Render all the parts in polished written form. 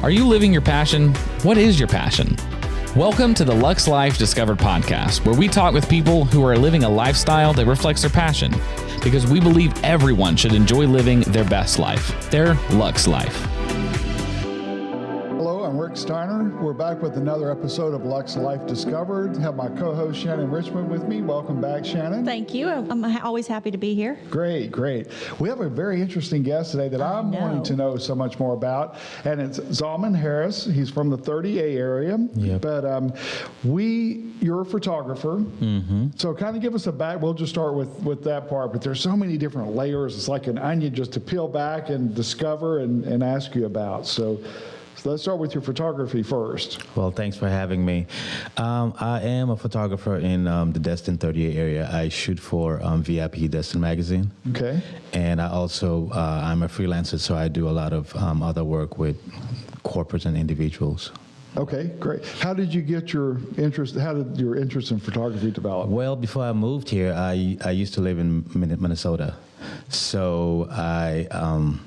Are you living your passion? What is your passion? Welcome to the Lux Life Discovered podcast, where we talk with people who are living a lifestyle that reflects their passion, because we believe everyone should enjoy living their best life, their Lux life. Hello, I'm Rick Steiner. We're back with another episode of Lux Life Discovered. Have my co-host Shannon Richmond with me. Welcome back, Shannon. Thank you. I'm always happy to be here. Great. We have a very interesting guest today that I'm wanting to know so much more about, and it's Zhalman Harris. He's from the 30A area, but you're a photographer, so kind of give us a back. We'll just start with that part, but there's so many different layers. It's like an onion just to peel back and discover and ask you about. So let's start with your photography first. Well, thanks for having me. I am a photographer in the Destin 38 area. I shoot for VIP Destin magazine. Okay. And I also, I'm a freelancer, so I do a lot of other work with corporates and individuals. Okay, great. How did you get your interest? How did your interest in photography develop? Well, before I moved here, I used to live in Minnesota. So I'm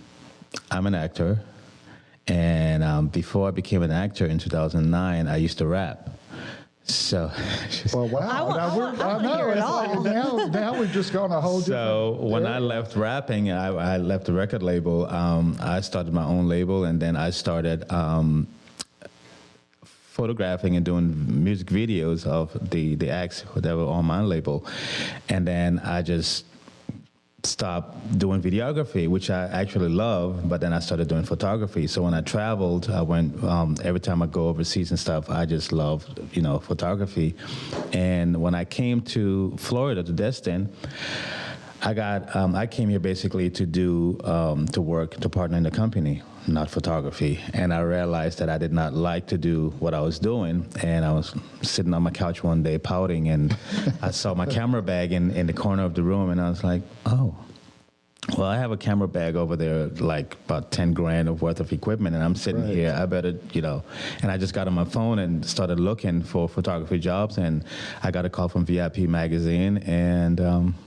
an actor. And before I became an actor in 2009, I used to rap. So, well, wow! I want to hear it all. Now we've just gone a whole different. So when I left rapping, I left the record label. I started my own label, and then I started photographing and doing music videos of the acts that were on my label, and then I just stopped doing videography, which I actually love, but then I started doing photography. So when I traveled, I went, every time I go overseas and stuff, I just loved, photography. And when I came to Florida, to Destin, I came here basically to work, to partner in the company, not photography. And I realized that I did not like to do what I was doing. And I was sitting on my couch one day pouting, and I saw my camera bag in the corner of the room, and I was like, oh, well, I have a camera bag over there, like about 10 grand worth of equipment, and I'm sitting here, I better, and I just got on my phone and started looking for photography jobs, and I got a call from VIP magazine, and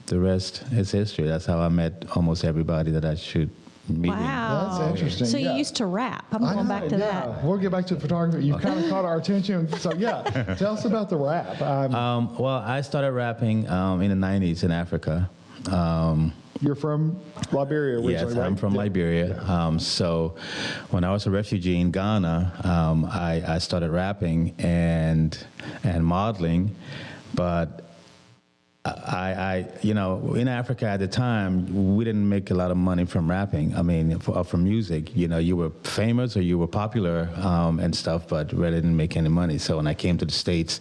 the rest is history. That's how I met almost everybody that I shoot. Meeting. Wow. That's interesting. So you used to rap. I'm going back to that. We'll get back to photography. You kind of caught our attention. So, tell us about the rap. Well, I started rapping in the 90s in Africa. You're from Liberia originally, yes, right? I'm from Liberia. Yeah. So when I was a refugee in Ghana, I started rapping and modeling, but in Africa at the time, we didn't make a lot of money from rapping. I mean, from music. You were famous or you were popular and stuff, but really didn't make any money. So when I came to the States,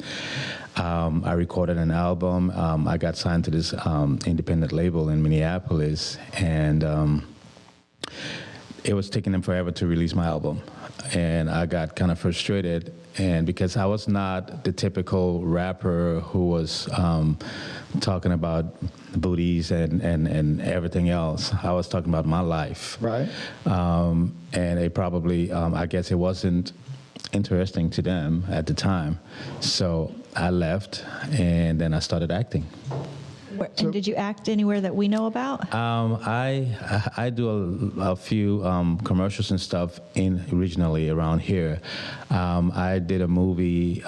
I recorded an album. I got signed to this independent label in Minneapolis, and it was taking them forever to release my album. And I got kind of frustrated, and because I was not the typical rapper who was talking about booties and everything else. I was talking about my life. Right. And it probably, I guess it wasn't interesting to them at the time. So I left, and then I started acting. And did you act anywhere that we know about? I do a few commercials and stuff regionally around here. I did a movie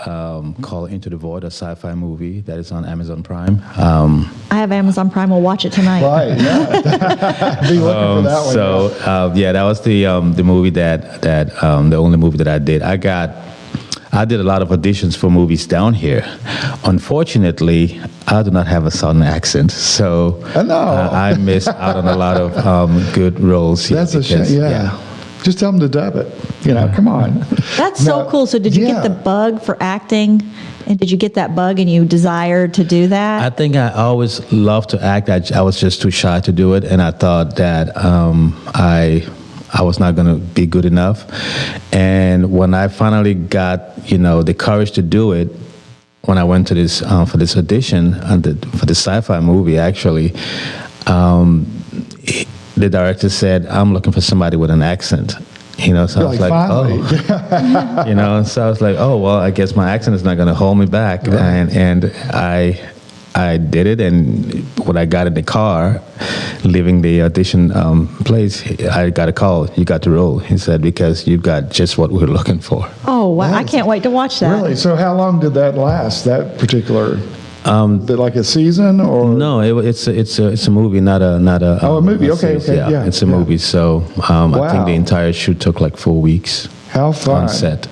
called Into the Void, a sci-fi movie that is on Amazon Prime. I have Amazon Prime. We'll watch it tonight. Right, yeah. Be looking for that one. So, that was the movie that the only movie that I did. I did a lot of auditions for movies down here. Unfortunately, I do not have a Southern accent, so I missed out on a lot of good roles here. That's a shame. Yeah. Just tell them to dub it. Come on. That's so cool. So did you get the bug for acting? And did you get that bug and you desired to do that? I think I always loved to act. I was just too shy to do it, and I thought that I was not going to be good enough. And when I finally got, the courage to do it, when I went to this for this audition for the sci-fi movie, actually, the director said, "I'm looking for somebody with an accent." So I was like, so I was like, oh, well, I guess my accent is not going to hold me back. Right. And I did it, and when I got in the car, leaving the audition place, I got a call. You got to roll. He said, because you've got just what we're looking for. Oh, wow. I can't wait to watch that. Really? So how long did that last, that particular, like a season or? No, it's a movie, not a. Oh, a movie. Okay. Yeah, it's a movie. So I think the entire shoot took like 4 weeks. How fun. On set.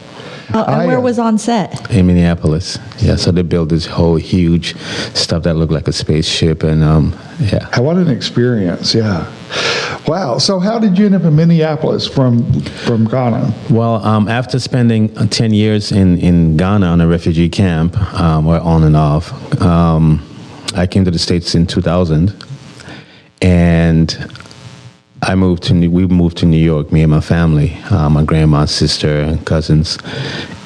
And where was on set? In Minneapolis. Yeah, so they built this whole huge stuff that looked like a spaceship, and yeah. What an experience! Yeah. Wow. So how did you end up in Minneapolis from Ghana? Well, after spending 10 years in Ghana on a refugee camp, or on and off, I came to the States in 2000, and we moved to New York, me and my family, my grandma, sister, and cousins.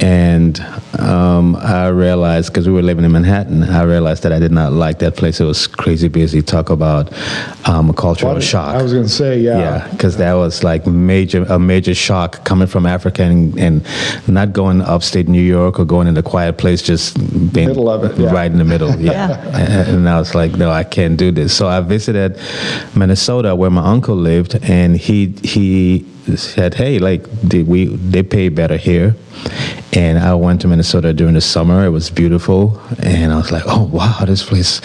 And I realized, because we were living in Manhattan, I realized that I did not like that place. It was crazy busy. Talk about a cultural shock. I was going to say, yeah. Yeah, because that was like a major shock coming from Africa and not going upstate New York or going in a quiet place, just being middle of it, right in the middle. Yeah. And I was like, no, I can't do this. So I visited Minnesota, where my uncle lived, and he said, hey, like they pay better here. And I went to Minnesota during the summer. It was beautiful, and I was like, oh wow, this place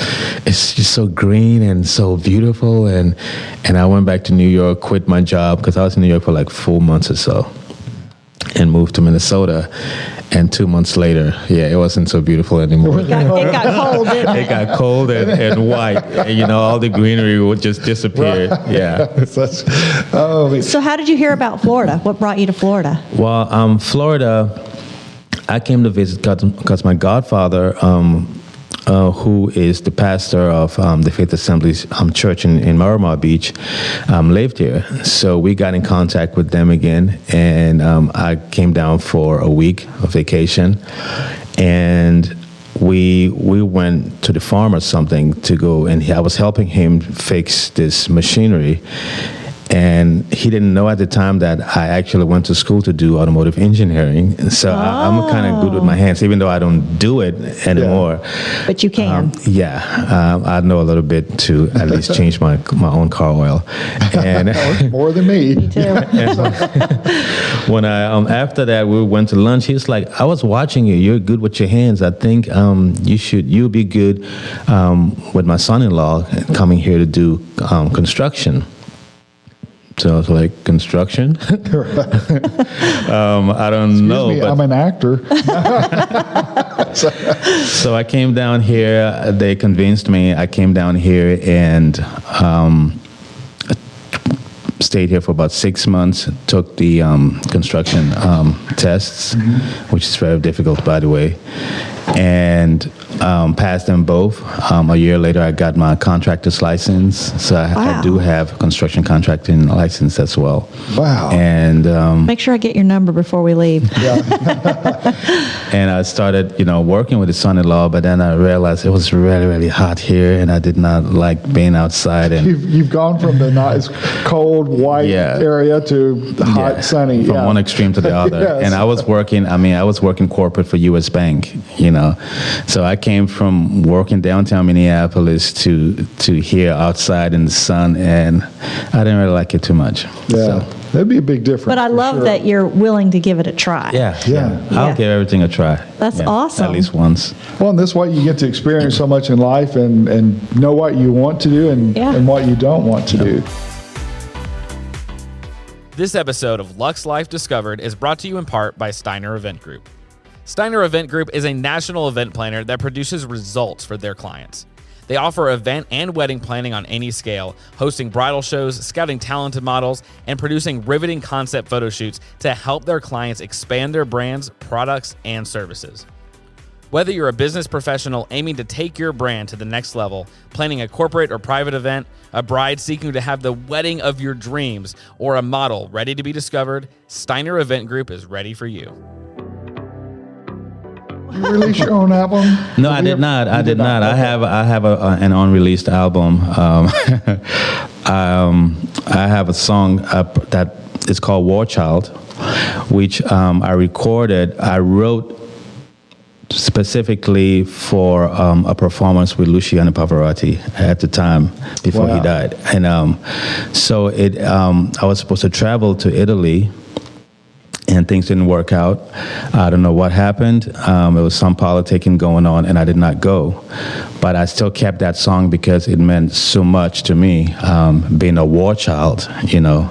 is just so green and so beautiful. And I went back to New York, quit my job, because I was in New York for like 4 months or so, and moved to Minnesota. And 2 months later, it wasn't so beautiful anymore. It got cold, didn't it? It got cold and white. And, all the greenery would just disappear. Yeah. So how did you hear about Florida? What brought you to Florida? Well, Florida, I came to visit because my godfather, who is the pastor of the Faith Assembly's church in Miramar Beach, lived here. So we got in contact with them again, and I came down for a week of vacation, and we went to the farm or something to go, and I was helping him fix this machinery. And he didn't know at the time that I actually went to school to do automotive engineering. So I'm kind of good with my hands, even though I don't do it anymore. But you can. I know a little bit to at least change my own car oil. And more than me. Me too. When after that we went to lunch, he was like, I was watching you. You're good with your hands. I think you'll be good with my son-in-law coming here to do construction. So I was like, construction? I don't know. Excuse me, I'm an actor. So I came down here. They convinced me. I came down here and stayed here for about 6 months, took the construction tests, which is very difficult, by the way, and passed them both. A year later, I got my contractor's license, so I do have a construction contracting license as well. Wow. And make sure I get your number before we leave. Yeah. And I started, working with the son-in-law, but then I realized it was really, really hot here, and I did not like being outside. And you've gone from the nice, cold, white area to the hot, sunny. From one extreme to the other. Yes. And I was working corporate for U.S. Bank, So I came from working downtown Minneapolis to here outside in the sun, and I didn't really like it too much. Yeah. So. That'd be a big difference. But I love that you're willing to give it a try. Yeah. I'll give everything a try. That's awesome. At least once. Well, and this way you get to experience so much in life and know what you want to do and what you don't want to do. This episode of Lux Life Discovered is brought to you in part by Steiner Event Group. Steiner Event Group is a national event planner that produces results for their clients. They offer event and wedding planning on any scale, hosting bridal shows, scouting talented models, and producing riveting concept photo shoots to help their clients expand their brands, products, and services. Whether you're a business professional aiming to take your brand to the next level, planning a corporate or private event, a bride seeking to have the wedding of your dreams, or a model ready to be discovered, Steiner Event Group is ready for you. You release your own album? No, I did not. I did not. I have an unreleased album. I have a song that is called War Child, which I recorded. I wrote specifically for a performance with Luciano Pavarotti at the time before he died. And so I was supposed to travel to Italy, and things didn't work out. I don't know what happened. There was some politicking going on, and I did not go. But I still kept that song because it meant so much to me, being a war child, you know.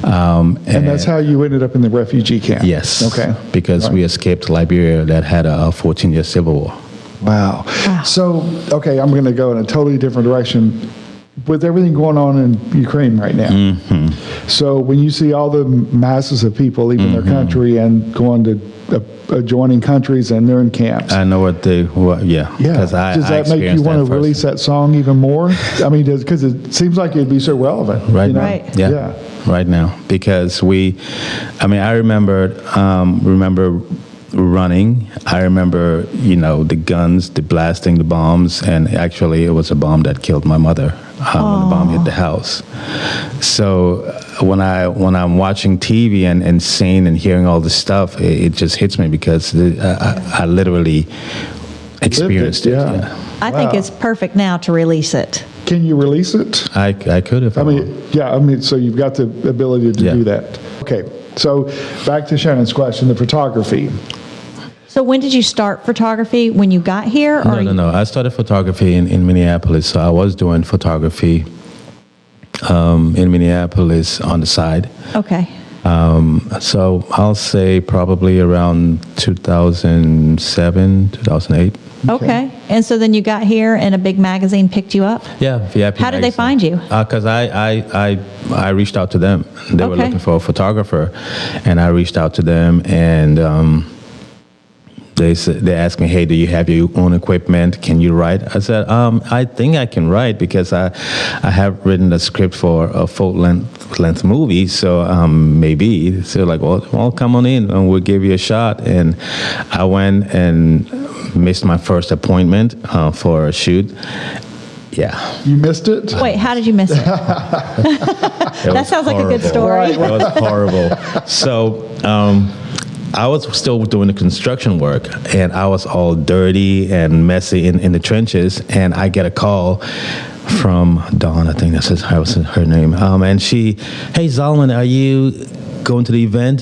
And that's how you ended up in the refugee camp? Yes. Okay. Because we escaped Liberia that had a 14-year civil war. Wow. So, okay, I'm going to go in a totally different direction. With everything going on in Ukraine right now, so when you see all the masses of people leaving their country and going to adjoining countries and they're in camps, I know what yeah. Does that make you want to release that song even more? I mean, because it seems like it'd be so relevant right now. Right. Yeah. Right now, because I remember running. I remember, the guns, the blasting, the bombs, and actually it was a bomb that killed my mother when the bomb hit the house. So when I'm watching TV and seeing and hearing all this stuff, it just hits me because I literally experienced it. Yeah. I think it's perfect now to release it. Can you release it? I could if I mean, so you've got the ability to do that. Okay, so back to Shannon's question, the photography. So when did you start photography? When you got here? No. I started photography in Minneapolis. So I was doing photography in Minneapolis on the side. Okay. So I'll say probably around 2007, 2008. Okay. And so then you got here and a big magazine picked you up? Yeah, VIP How did they find you? Because I reached out to them. They were looking for a photographer, and I reached out to them, and they asked me, hey, do you have your own equipment? Can you write? I said, I think I can write because I have written a script for a full-length movie, so maybe. So like, well, come on in and we'll give you a shot. And I went and missed my first appointment for a shoot. Yeah. You missed it? Wait, how did you miss it? That sounds like a good story. It was horrible. So I was still doing the construction work, and I was all dirty and messy in the trenches, and I get a call from Dawn, I think that was her name, and she, hey, Zhalman, are you going to the event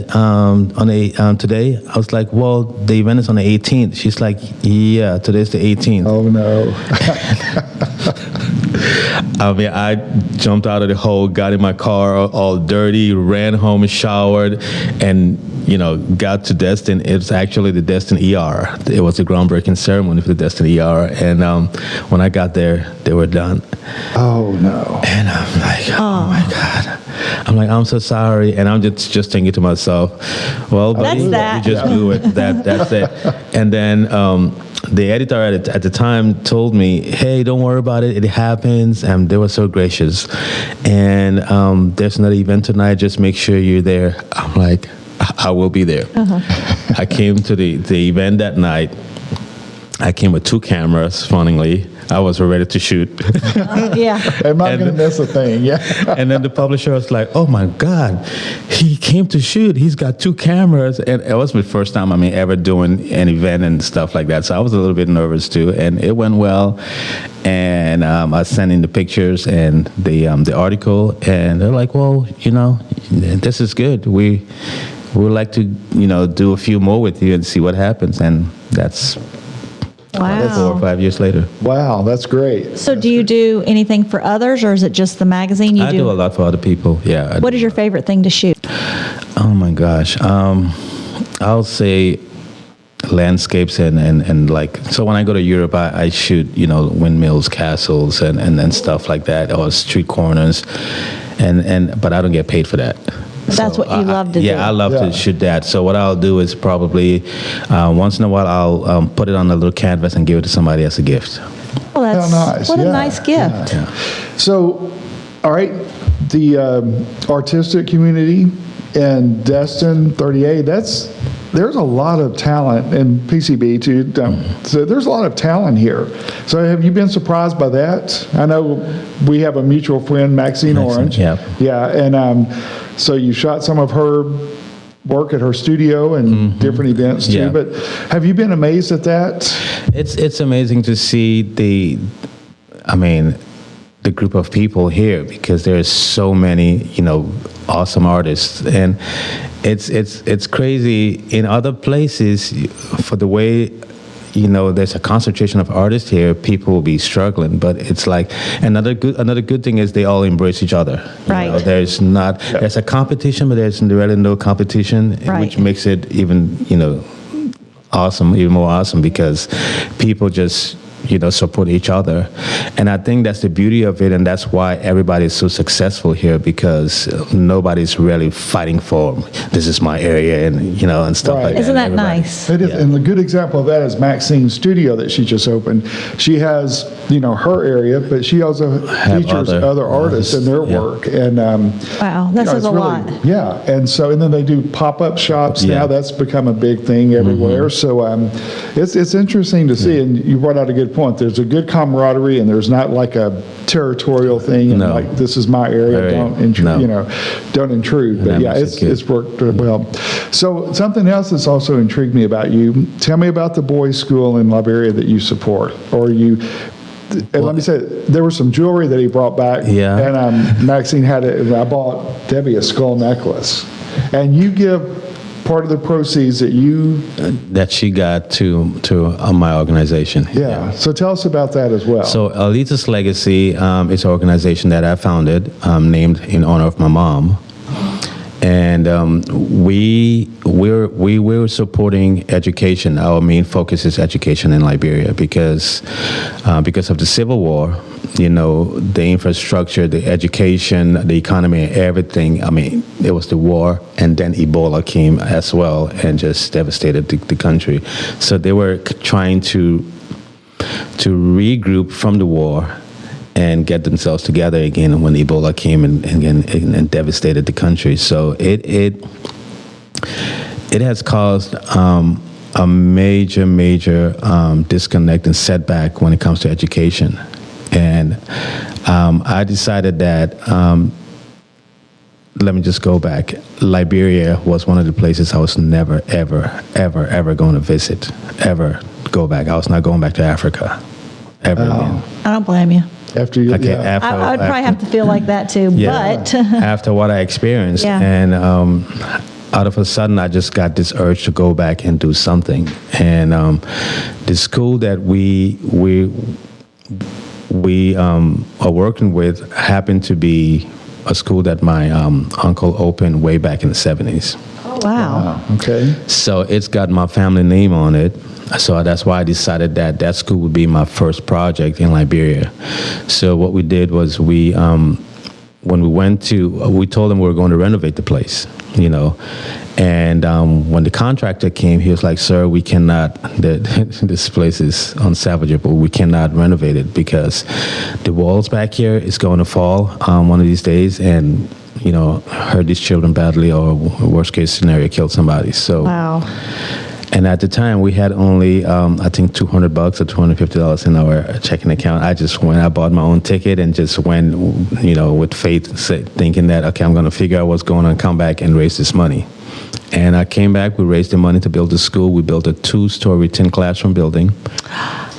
today? I was like, well, the event is on the 18th. She's like, yeah, today's the 18th. Oh, no. I mean, I jumped out of the hole, got in my car all dirty, ran home, showered, and got to Destin. It's actually the Destin ER. It was a groundbreaking ceremony for the Destin ER, and when I got there, they were done. Oh no! And I'm like, oh my God! I'm like, I'm so sorry, and I'm just thinking to myself, well, buddy, you just do it. That's it. And then the editor at the time told me, hey, don't worry about it. It happens. And they were so gracious. And there's another event tonight. Just make sure you're there. I'm like, I will be there. I came to the event that night. I came with 2 cameras, funnily. I was ready to shoot. Yeah. I'm not going to miss a thing. Yeah. And then the publisher was like, oh my God, he came to shoot. He's got 2 cameras. And it was my first time, ever doing an event and stuff like that. So I was a little bit nervous too. And it went well. And I sent in the pictures and the article. And they're like, well, this is good. We would like to, do a few more with you and see what happens. And that's 4 or 5 years later. Wow, that's great. So do you do anything for others, or is it just the magazine you do? I do a lot for other people, yeah. What is your favorite thing to shoot? Oh my gosh. I'll say landscapes and like, so when I go to Europe, I shoot, windmills, castles and stuff like that, or street corners. But I don't get paid for that. That's what you love to do. Yeah, I love to shoot that. So what I'll do is probably once in a while I'll put it on a little canvas and give it to somebody as a gift. Well, that's nice. What a nice gift. Yeah. So, all right, the artistic community in Destin 38, there's a lot of talent in PCB too. So there's a lot of talent here. So have you been surprised by that? I know we have a mutual friend, Maxine Orange. Yeah. Yeah, and so you shot some of her work at her studio and different events too. Yeah. But have you been amazed at that? It's amazing to see the group of people here, because there's so many, awesome artists, and it's crazy in other places for the way, there's a concentration of artists here, people will be struggling, but it's like another good thing is they all embrace each other. Right. There's a competition, but there's really no competition, which makes it even, awesome, even more awesome, because people just support each other. And I think that's the beauty of it, and that's why everybody is so successful here, because nobody's really fighting for, this is my area, and and stuff like that. Isn't that nice? It is, and a good example of that is Maxine's studio that she just opened. She has, her area, but she also features other artists in their work. And wow, that says a lot. Yeah, and then they do pop-up shops now. That's become a big thing everywhere. So it's interesting to see, and you brought out a good point. There's a good camaraderie, and there's not like a territorial thing, and like, this is my area, don't intrude. Don't intrude. But it's worked well. So something else that's also intrigued me about you. Tell me about the boys' school in Liberia that you support, or you. And let me say, there was some jewelry that he brought back, and Maxine had it. And I bought Debbie a skull necklace, and you give part of the proceeds that she got to my organization. Yeah. So tell us about that as well. So Alita's Legacy is an organization that I founded, named in honor of my mom. And we were supporting education. Our main focus is education in Liberia, because of the Civil War. The infrastructure, the education, the economy, everything. It was the war, and then Ebola came as well and just devastated the country. So they were trying to regroup from the war and get themselves together again when Ebola came and devastated the country. So it has caused a major disconnect and setback when it comes to education. And I decided that, let me just go back. Liberia was one of the places I was never, ever going to visit, ever go back. I was not going back to Africa, ever again. I don't blame you. After you, I would probably have to feel like that too, but. After what I experienced. And out of a sudden, I just got this urge to go back and do something. And the school that we are working with happened to be a school that my uncle opened way back in the 70s. Oh, wow. Okay. So it's got my family name on it. So that's why I decided that school would be my first project in Liberia. So what we did was we told them we were going to renovate the place, And when the contractor came, he was like, "Sir, we cannot. This place is unsalvageable. We cannot renovate it because the walls back here is going to fall one of these days, and hurt these children badly, or worst case scenario, kill somebody." So, wow. And at the time, we had only, I think, $200 or $250 in our checking account. I just went. I bought my own ticket and just went, with faith, thinking that, okay, I'm going to figure out what's going on, come back and raise this money. And I came back. We raised the money to build the school. We built a 2-story 10-classroom building.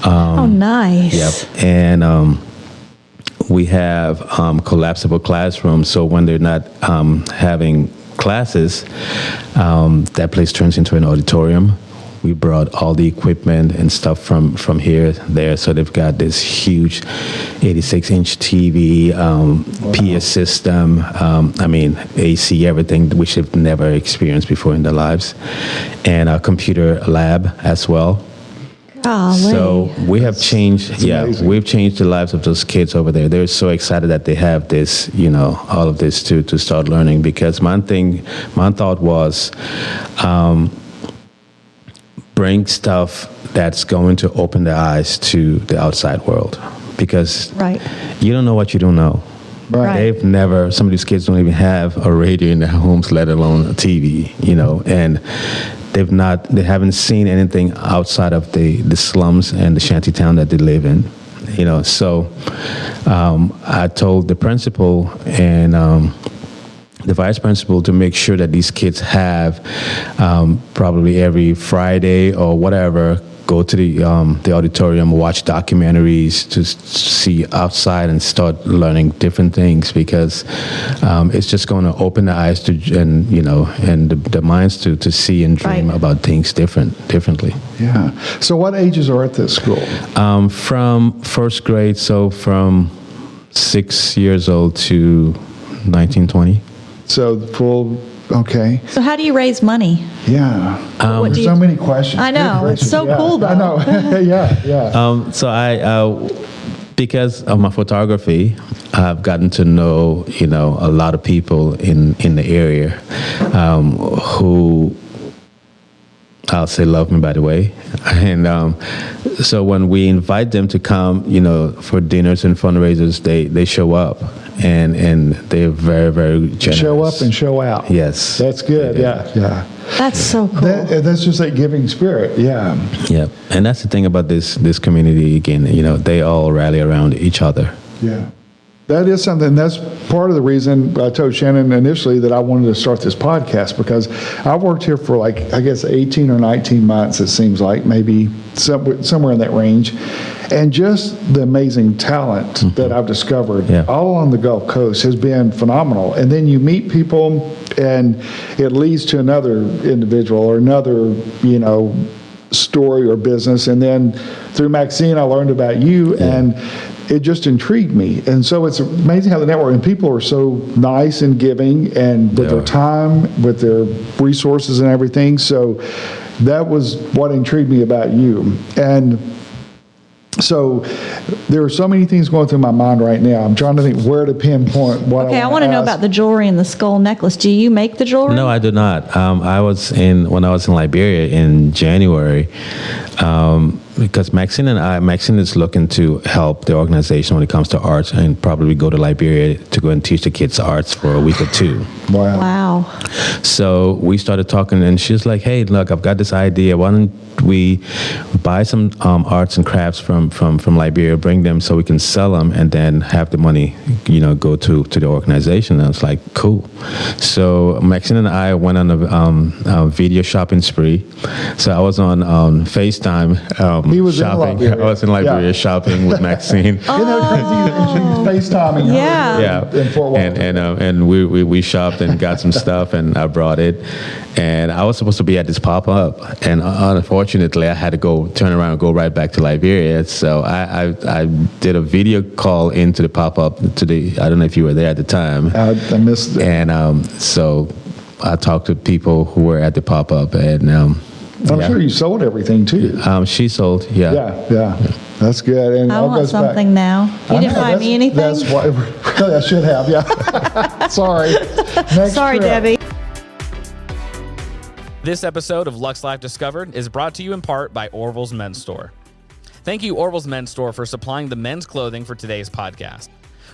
Oh, nice. Yep. And we have collapsible classrooms. So when they're not having classes, that place turns into an auditorium. We brought all the equipment and stuff from here there, so they've got this huge 86-inch TV, PA system, AC, everything, which they've never experienced before in their lives, and a computer lab as well. Golly. So we have changed, we've changed the lives of those kids over there. They're so excited that they have this, all of this to start learning, because my thought was, bring stuff that's going to open their eyes to the outside world, because you don't know what you don't know. Right. Some of these kids don't even have a radio in their homes, let alone a TV, and they haven't seen anything outside of the slums and the shanty town that they live in, So I told the principal, and the vice principal to make sure that these kids have probably every Friday or whatever, go to the auditorium, watch documentaries to see outside and start learning different things, because it's just going to open the eyes to and the minds to see and dream Right. about things differently. Yeah. So what ages are at this school? From first grade, so from 6 years old to 19, 20. So the full, okay. So how do you raise money? Yeah. What There's do so you- many questions. I know. Good It's so gracious. cool, though. I know. Yeah. So I, because of my photography, I've gotten to know, a lot of people in the area who, I'll say love me, by the way. And so when we invite them to come, for dinners and fundraisers, they show up, and they're very, very generous. Show up and show out. Yes. That's good. Yeah. That's so cool. That's just that giving spirit. Yeah. Yeah, and that's the thing about this community. Again, they all rally around each other. Yeah. That is something, that's part of the reason I told Shannon initially that I wanted to start this podcast, because I've worked here for 18 or 19 months, it seems like, maybe somewhere in that range. And just the amazing talent that I've discovered all on the Gulf Coast has been phenomenal. And then you meet people and it leads to another individual or another, story or business. And then through Maxine, I learned about you, and it just intrigued me. And so it's amazing how the network, and people are so nice and giving, and with their time, with their resources and everything. So that was what intrigued me about you. And so there are so many things going through my mind right now. I'm trying to think where to pinpoint what Okay, I want want to know about the jewelry and the skull necklace. Do you make the jewelry? No, I do not. When I was in Liberia in January, because Maxine is looking to help the organization when it comes to arts, and probably go to Liberia to go and teach the kids arts for a week or two. Wow. So we started talking, and she's like, "Hey, look, I've got this idea. Why don't we buy some arts and crafts from Liberia, bring them so we can sell them, and then have the money, go to the organization?" And I was like, "Cool." So Maxine and I went on a video shopping spree. So I was on FaceTime. He was shopping. in Liberia. I was in Liberia shopping with Maxine. Isn't that crazy? And she's FaceTiming her Yeah. in Fort Walton. And we shopped and got some stuff, and I brought it. And I was supposed to be at this pop-up, and unfortunately, I had to turn around and go right back to Liberia. So I did a video call into the pop-up I don't know if you were there at the time. I missed it. And so I talked to people who were at the pop-up, and I'm sure you sold everything too. she sold, Yeah. That's good. And I all want goes back. something now. You didn't buy me anything? That's why, really, I should have, yeah. Sorry. Next Sorry, trip. Debbie. This episode of Lux Life Discovered is brought to you in part by Orville's Men's Store. Thank you, Orville's Men's Store, for supplying the men's clothing for today's podcast.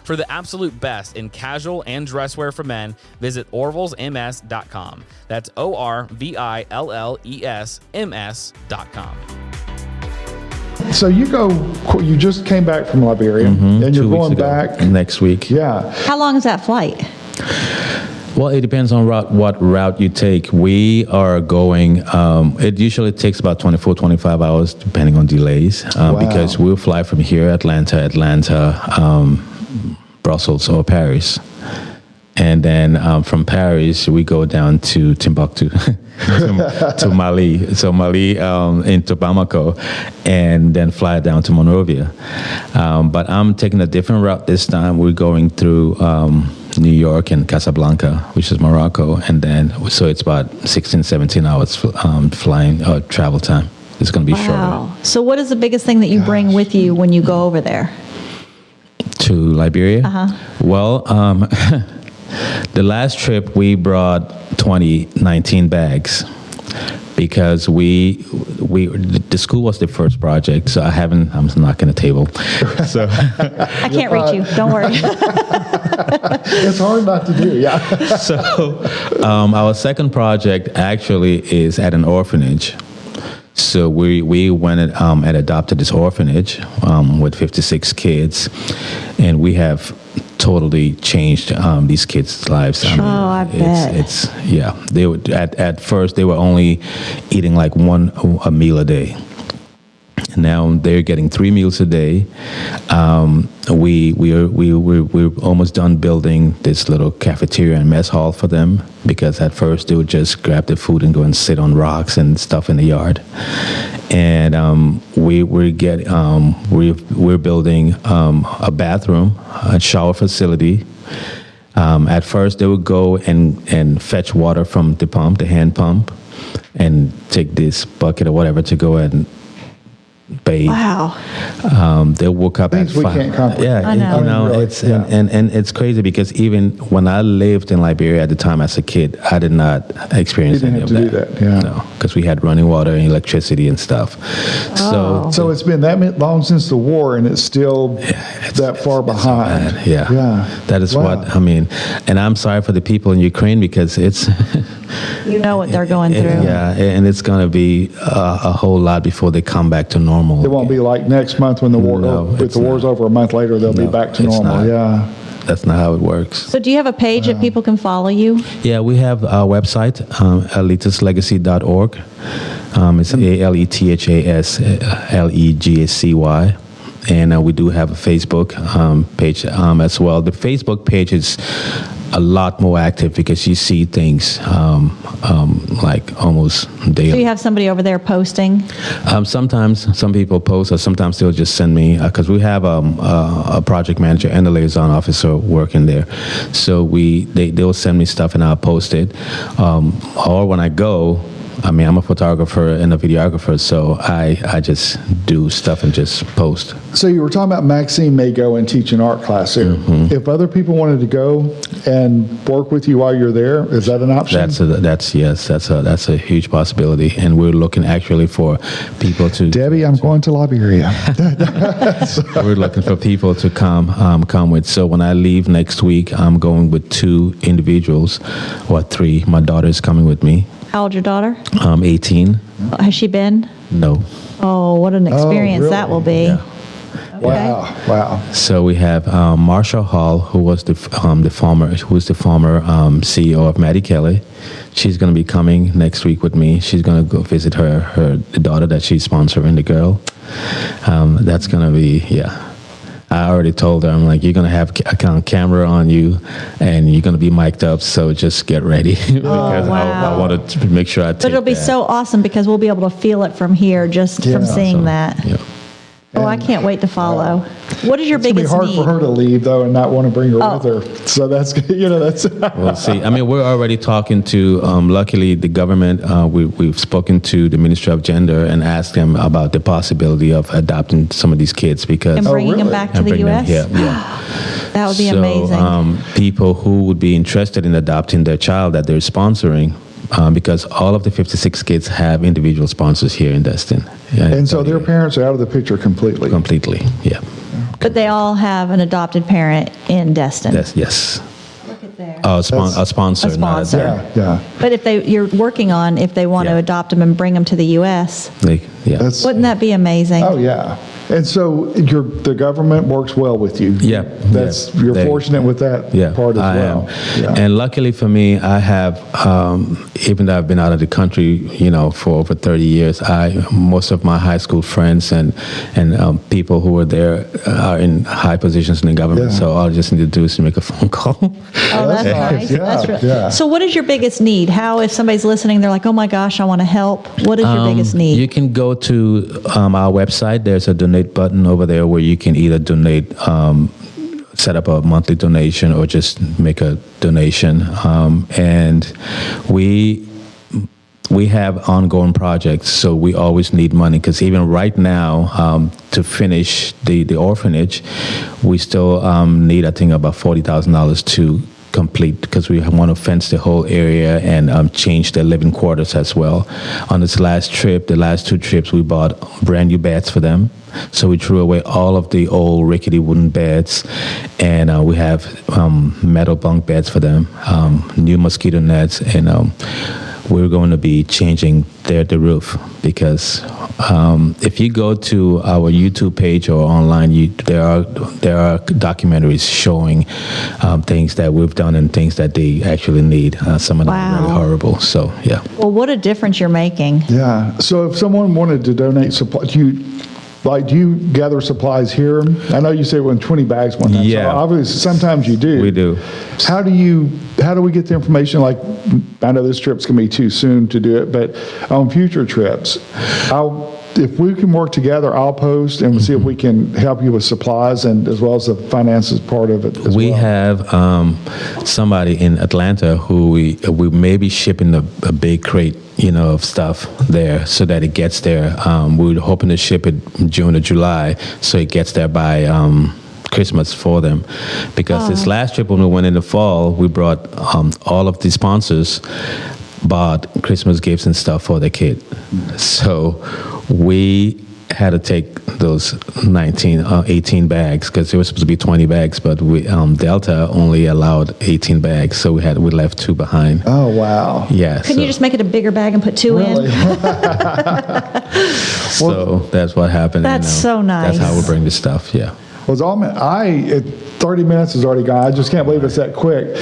For the absolute best in casual and dress wear for men, visit orvillesms.com. That's ORVILLESMS.com. So you just came back from Liberia, and you're 2 weeks going ago, back next week. Yeah. How long is that flight? Well, it depends on what route you take. We are going, it usually takes about 24, 25 hours, depending on delays, because we'll fly from here, Atlanta, Brussels, or Paris. And then from Paris, we go down to Timbuktu, to Mali. So Mali into Bamako, and then fly down to Monrovia. But I'm taking a different route this time. We're going through New York and Casablanca, which is Morocco. And then, so it's about 16, 17 hours flying travel time. It's going to be shorter. Wow. So what is the biggest thing that you bring with you when you go over there? To Liberia? Uh-huh. Well, the last trip we brought 19 bags, because the school was the first project, so I'm knocking the table. So I can't reach you. Don't worry. It's hard not to do, yeah. So our second project actually is at an orphanage. So we went and adopted this orphanage with 56 kids, and we have totally changed these kids' lives. I bet. It's yeah. They would at first they were only eating like a meal a day. Now they're getting 3 meals a day. We're almost done building this little cafeteria and mess hall for them, because at first they would just grab the food and go and sit on rocks and stuff in the yard. And we're building a bathroom, a shower facility. At first they would go and fetch water from the pump, the hand pump, and take this bucket or whatever to go and bathe. Wow. They woke up Things at we 5. can't comprehend. Yeah, I know. you know, Really, it's yeah. and it's crazy, because even when I lived in Liberia at the time as a kid, I did not experience You didn't any have of to that. do that, yeah. No, because we had running water and electricity and stuff. Oh. So it's been that long since the war, and it's still that far behind. bad. Yeah. Yeah. That is Wow. what I mean. And I'm sorry for the people in Ukraine, because it's You know what they're going through. yeah, and it's going to be a whole lot before they come back to normal. It won't be like next month when the war, No, if it's the war's not. over a month later, they'll be No, back to it's normal. not. Yeah. That's not how it works. So do you have a page that people can follow you? Yeah, we have our website, alitaslegacy.org. It's ALETHASLEGACY. And we do have a Facebook page as well. The Facebook page is a lot more active, because you see things like almost daily. Do you have somebody over there posting? Sometimes some people post, or sometimes they'll just send me, because we have a project manager and a liaison officer working there. So they'll send me stuff and I'll post it. Or when I go, I mean, I'm a photographer and a videographer, so I just do stuff and just post. So you were talking about Maxine may go and teach an art class there. Mm-hmm. If other people wanted to go and work with you while you're there, is that an option? That's a huge possibility, and we're looking actually for people to. Debbie, I'm going to Liberia. We're looking for people to come with. So when I leave next week, I'm going with 2 individuals, or 3. My daughter is coming with me. How old your daughter? 18. Has she been? No. Oh, what an experience that will be. Yeah. Okay. Wow. So we have Marsha Hall, who was the former CEO of Maddie Kelly. She's going to be coming next week with me. She's going to go visit the daughter that she's sponsoring, the girl. That's going to be, yeah. I already told her, I'm like, you're going to have a camera on you, and you're going to be mic'd up, so just get ready. Because wow. I want to make sure I take But it'll be that. so awesome, because we'll be able to feel it from here, just from Yeah. seeing that. Yeah. Oh, I can't wait to follow. What is your It's going to be biggest hard need? for her to leave, though, and not want to bring her Oh. with her. So that's, that's. We'll see. I mean, we're already talking to, luckily, the government. We've spoken to the Ministry of Gender and asked them about the possibility of adopting some of these kids, because And bringing them really? back to and the bring them U.S.? here, yeah. That would be So, amazing. people who would be interested in adopting their child that they're sponsoring, because all of the 56 kids have individual sponsors here in Destin. Yeah, And so their parents are out of the picture completely. completely, yeah. But they all have an adopted parent in Destin. Yes. Look at there. A sponsor, A sponsor. not Yeah. But if you're working on if they want to Yeah. adopt them and bring them to the U.S., yeah. That's. wouldn't that be amazing? Oh yeah. And so the government works well with you. Yeah, You're they- fortunate with that Yeah, part as I well. am. Yeah. And luckily for me, I have, even though I've been out of the country, for over 30 years, most of my high school friends and people who were there are in high positions in the government. Yeah. So all I just need to do is make a phone call. Oh, that's That's nice. nice. Yeah, That's really, yeah. So what is your biggest need? How, if somebody's listening, they're like, oh my gosh, I want to help. What is your biggest need? You can go to our website. There's a donate button over there where you can either donate, set up a monthly donation, or just make a donation. And we have ongoing projects, so we always need money, because even right now, to finish the orphanage, we still need, I think, about $40,000 to complete, because we want to fence the whole area and change the living quarters as well. On this last trip, the last 2 trips, we bought brand new beds for them. So we threw away all of the old rickety wooden beds, and we have metal bunk beds for them, new mosquito nets, and we're going to be changing the roof, because if you go to our YouTube page or online, there are documentaries showing things that we've done and things that they actually need. Some of them are really horrible. So yeah. Well, what a difference you're making. Yeah. So if someone wanted to donate supplies, do you gather supplies here? I know you said when 20 bags one time. Yeah. So obviously, sometimes you do. We do. How do we get the information? Like, I know this trip's gonna be too soon to do it, but on future trips, if we can work together, I'll post and see if we can help you with supplies and as well as the finances part of it as we well. have somebody in Atlanta who we may be shipping a big crate, of stuff there so that it gets there. We're hoping to ship it June or July, so it gets there by Christmas for them. Because this last trip when we went in the fall, we brought all of the sponsors bought Christmas gifts and stuff for the kid. So we had to take those 18 bags, because there was supposed to be 20 bags, but Delta only allowed 18 bags, so we left 2 behind. Oh, wow. Yeah. Couldn't you just make it a bigger bag and put 2 in? So that's what happened. That's so nice. That's how we bring the stuff. Yeah. Well, Zalman, 30 minutes is already gone. I just can't believe it's that quick.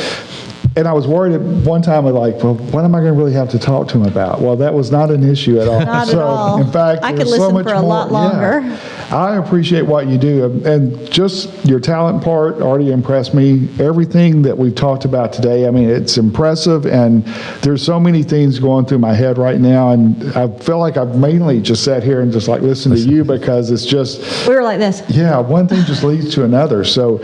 And I was worried at one time, like, well, what am I going to really have to talk to him about? Well, that was not an issue at all. Not at all. In fact, I could there's listen so much for a lot more. longer. Yeah. I appreciate what you do. And just your talent part already impressed me. Everything that we've talked about today, I mean, it's impressive. And there's so many things going through my head right now. And I feel like I've mainly just sat here and just like listened to you, because it's just. We were like this. Yeah, one thing just leads to another. So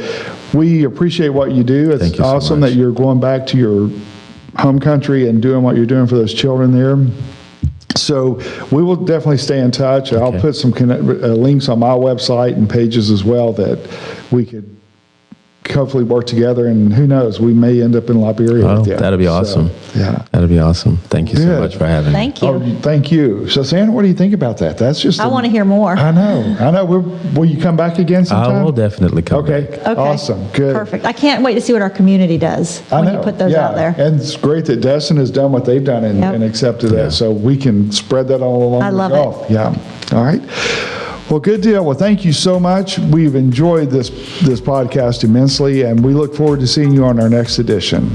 we appreciate what you do. It's Thank you so awesome much. that you're going back to your home country and doing what you're doing for those children there. So we will definitely stay in touch. I'll put some links on my website and pages as well that we could hopefully work together, and who knows, we may end up in Liberia with you. That'd be awesome. Yeah. That'd be awesome. Thank you so much for having me. Thank you. Oh, thank you. So, Sandra, what do you think about that? That's just. I want to hear more. I know. Will you come back again sometime? I will definitely come Okay. back. Okay. Awesome. Good. Perfect. I can't wait to see what our community does I when know. you put those Yeah. out there. And it's great that Destin has done what they've done and, Yep. and accepted that, so we can spread that all along I the love Gulf. Yeah. All right. Well, good deal. Well, thank you so much. We've enjoyed this podcast immensely, and we look forward to seeing you on our next edition.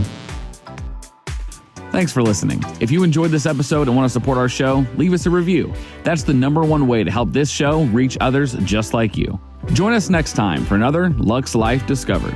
Thanks for listening. If you enjoyed this episode and want to support our show, leave us a review. That's the #1 way to help this show reach others just like you. Join us next time for another Lux Life Discovered.